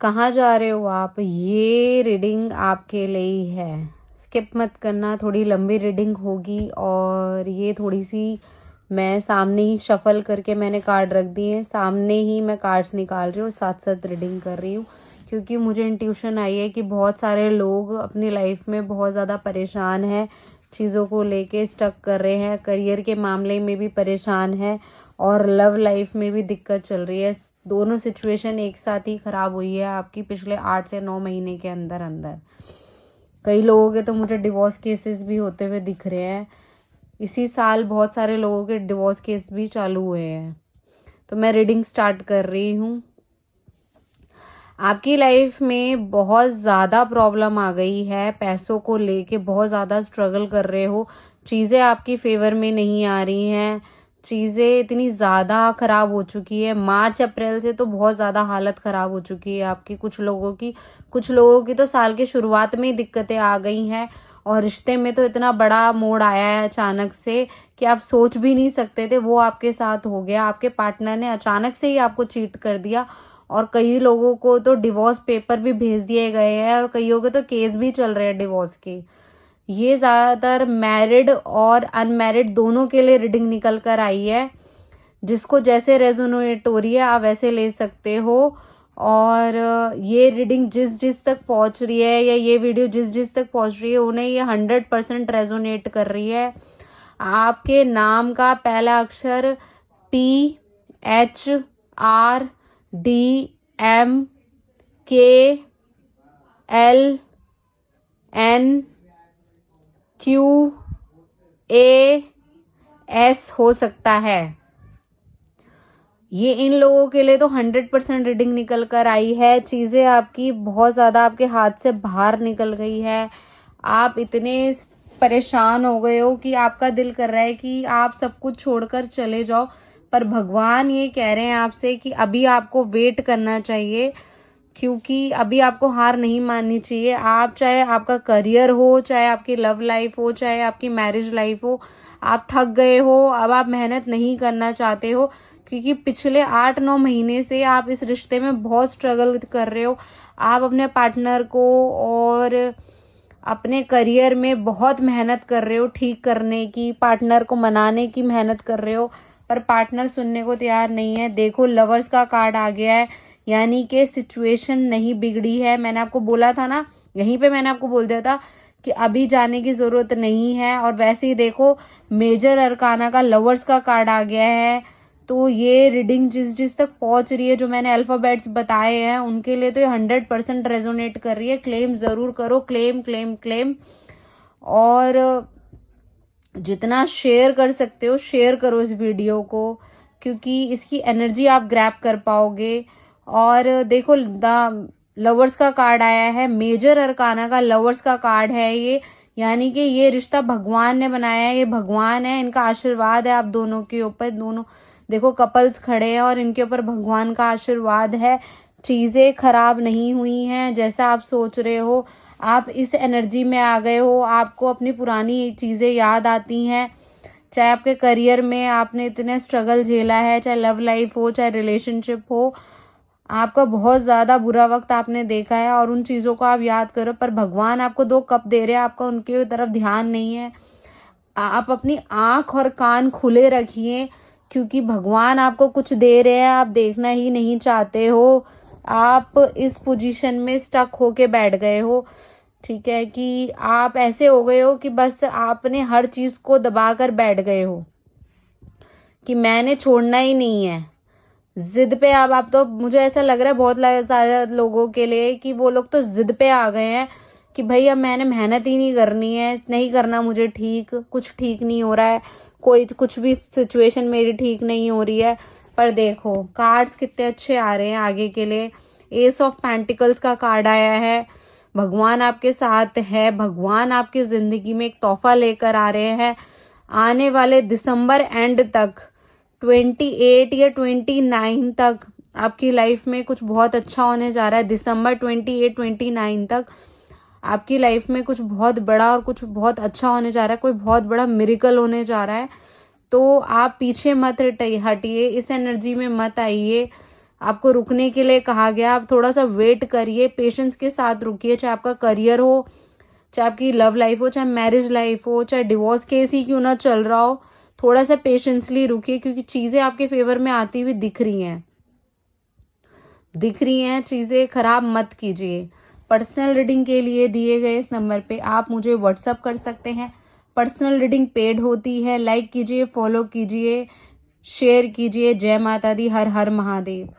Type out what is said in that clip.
कहाँ जा रहे हो आप? ये रीडिंग आपके लिए ही है, स्किप मत करना। थोड़ी लंबी रीडिंग होगी और ये थोड़ी सी मैं सामने ही शफल करके मैंने कार्ड रख दिए हैं, सामने ही मैं कार्ड्स निकाल रही हूँ और साथ साथ रीडिंग कर रही हूँ, क्योंकि मुझे इंट्यूशन आई है कि बहुत सारे लोग अपनी लाइफ में बहुत ज़्यादा परेशान हैं, चीज़ों को लेके स्टक कर रहे हैं, करियर के मामले में भी परेशान है और लव लाइफ में भी दिक्कत चल रही है। दोनों सिचुएशन एक साथ ही खराब हुई है आपकी पिछले 8 से 9 महीने के अंदर अंदर। कई लोगों के तो मुझे डिवोर्स केसेस भी होते हुए दिख रहे हैं। इसी साल बहुत सारे लोगों के डिवोर्स केस भी चालू हुए हैं। तो मैं रीडिंग स्टार्ट कर रही हूँ। आपकी लाइफ में बहुत ज़्यादा प्रॉब्लम आ गई है, पैसों को लेके बहुत ज़्यादा स्ट्रगल कर रहे हो, चीज़ें आपकी फेवर में नहीं आ रही हैं, चीज़ें इतनी ज़्यादा ख़राब हो चुकी है। मार्च अप्रैल से तो बहुत ज़्यादा हालत ख़राब हो चुकी है आपकी, कुछ लोगों की तो साल की शुरुआत में ही दिक्कतें आ गई हैं और रिश्ते में तो इतना बड़ा मोड़ आया है अचानक से कि आप सोच भी नहीं सकते थे, वो आपके साथ हो गया। आपके पार्टनर ने अचानक से ही आपको चीट कर दिया और कई लोगों को तो डिवोर्स पेपर भी भेज दिए गए हैं और कईयों के तो केस भी चल रहे हैं डिवोर्स के। ये ज्यादातर मैरिड और अनमैरिड दोनों के लिए रीडिंग निकल कर आई है। जिसको जैसे रेजोनेट हो रही है आप वैसे ले सकते हो। और ये रीडिंग जिस जिस तक पहुंच रही है या ये वीडियो जिस जिस तक पहुंच रही है उन्हें ये 100% रेजोनेट कर रही है। आपके नाम का पहला अक्षर PHRDMKLNQAS हो सकता है। ये इन लोगों के लिए तो 100% रीडिंग निकल कर आई है। चीजें आपकी बहुत ज्यादा आपके हाथ से बाहर निकल गई है। आप इतने परेशान हो गए हो कि आपका दिल कर रहा है कि आप सब कुछ छोड़कर चले जाओ, पर भगवान ये कह रहे हैं आपसे कि अभी आपको वेट करना चाहिए, क्योंकि अभी आपको हार नहीं माननी चाहिए। आप चाहे आपका करियर हो, चाहे आपकी लव लाइफ हो, चाहे आपकी मैरिज लाइफ हो, आप थक गए हो, अब आप मेहनत नहीं करना चाहते हो, क्योंकि पिछले 8-9 महीने से आप इस रिश्ते में बहुत स्ट्रगल कर रहे हो। आप अपने पार्टनर को और अपने करियर में बहुत मेहनत कर रहे हो ठीक करने की, पार्टनर को मनाने की मेहनत कर रहे हो, पर पार्टनर सुनने को तैयार नहीं है। देखो लवर्स का कार्ड आ गया है, यानी कि सिचुएशन नहीं बिगड़ी है। मैंने आपको बोला था ना, यहीं पे मैंने आपको बोल दिया था कि अभी जाने की जरूरत नहीं है। और वैसे ही देखो मेजर अरकाना का लवर्स का कार्ड आ गया है। तो ये रीडिंग जिस जिस तक पहुंच रही है, जो मैंने अल्फाबेट्स बताए हैं उनके लिए तो ये 100% रेजोनेट कर रही है। क्लेम जरूर करो, क्लेम क्लेम क्लेम। और जितना शेयर कर सकते हो शेयर करो इस वीडियो को, क्योंकि इसकी एनर्जी आप ग्रैब कर पाओगे। और देखो द लवर्स का कार्ड आया है, मेजर अरकाना का लवर्स का कार्ड है ये, यानी कि ये रिश्ता भगवान ने बनाया है, ये भगवान है, इनका आशीर्वाद है आप दोनों के ऊपर। दोनों देखो कपल्स खड़े हैं और इनके ऊपर भगवान का आशीर्वाद है। चीजें खराब नहीं हुई हैं जैसा आप सोच रहे हो। आप इस एनर्जी में आ गए हो, आपको अपनी पुरानी चीजें याद आती हैं। चाहे आपके करियर में आपने इतने स्ट्रगल झेला है, चाहे लव लाइफ हो, चाहे रिलेशनशिप हो, आपका बहुत ज्यादा बुरा वक्त आपने देखा है और उन चीजों को आप याद करो। पर भगवान आपको 2 कप दे रहे हैं, आपका उनके तरफ ध्यान नहीं है। आप अपनी आंख और कान खुले रखिए, क्योंकि भगवान आपको कुछ दे रहे हैं, आप देखना ही नहीं चाहते हो। आप इस पोजीशन में स्टक होके बैठ गए हो, ठीक है, कि आप ऐसे हो गए हो कि बस आपने हर चीज को दबाकर बैठ गए हो कि मैंने छोड़ना ही नहीं है। जिद पे अब आप तो मुझे ऐसा लग रहा है बहुत सारे लोगों के लिए कि वो लोग तो जिद पे आ गए हैं कि भाई अब मैंने मेहनत ही नहीं करनी है, नहीं करना मुझे ठीक, कुछ ठीक नहीं हो रहा है, कोई कुछ भी सिचुएशन मेरी ठीक नहीं हो रही है। पर देखो कार्ड्स कितने अच्छे आ रहे हैं आगे के लिए। एस ऑफ पेंटिकल्स का कार्ड आया है, भगवान आपके साथ है, भगवान आपकी जिंदगी में एक तोहफा लेकर आ रहे हैं। आने वाले दिसंबर एंड तक 28 या 29 तक आपकी लाइफ में कुछ बहुत अच्छा होने जा रहा है। दिसंबर 28-29 तक आपकी लाइफ में कुछ बहुत बड़ा और कुछ बहुत अच्छा होने जा रहा है, कोई बहुत बड़ा मिरेकल होने जा रहा है। तो आप पीछे मत हटिए, इस एनर्जी में मत आइए। आपको रुकने के लिए कहा गया, आप थोड़ा सा वेट करिए, पेशेंस के साथ रुकिए। चाहे आपका करियर हो, चाहे आपकी लव लाइफ हो, चाहे मैरिज लाइफ हो, चाहे डिवोर्स केस ही क्यों ना चल रहा हो, थोड़ा सा पेशेंसली रुकिए, क्योंकि चीजें आपके फेवर में आती हुई दिख रही हैं चीजें खराब मत कीजिए। पर्सनल रीडिंग के लिए दिए गए इस नंबर पे आप मुझे व्हाट्सअप कर सकते हैं। पर्सनल रीडिंग पेड होती है। लाइक कीजिए, फॉलो कीजिए, शेयर कीजिए। जय माता दी, हर हर महादेव।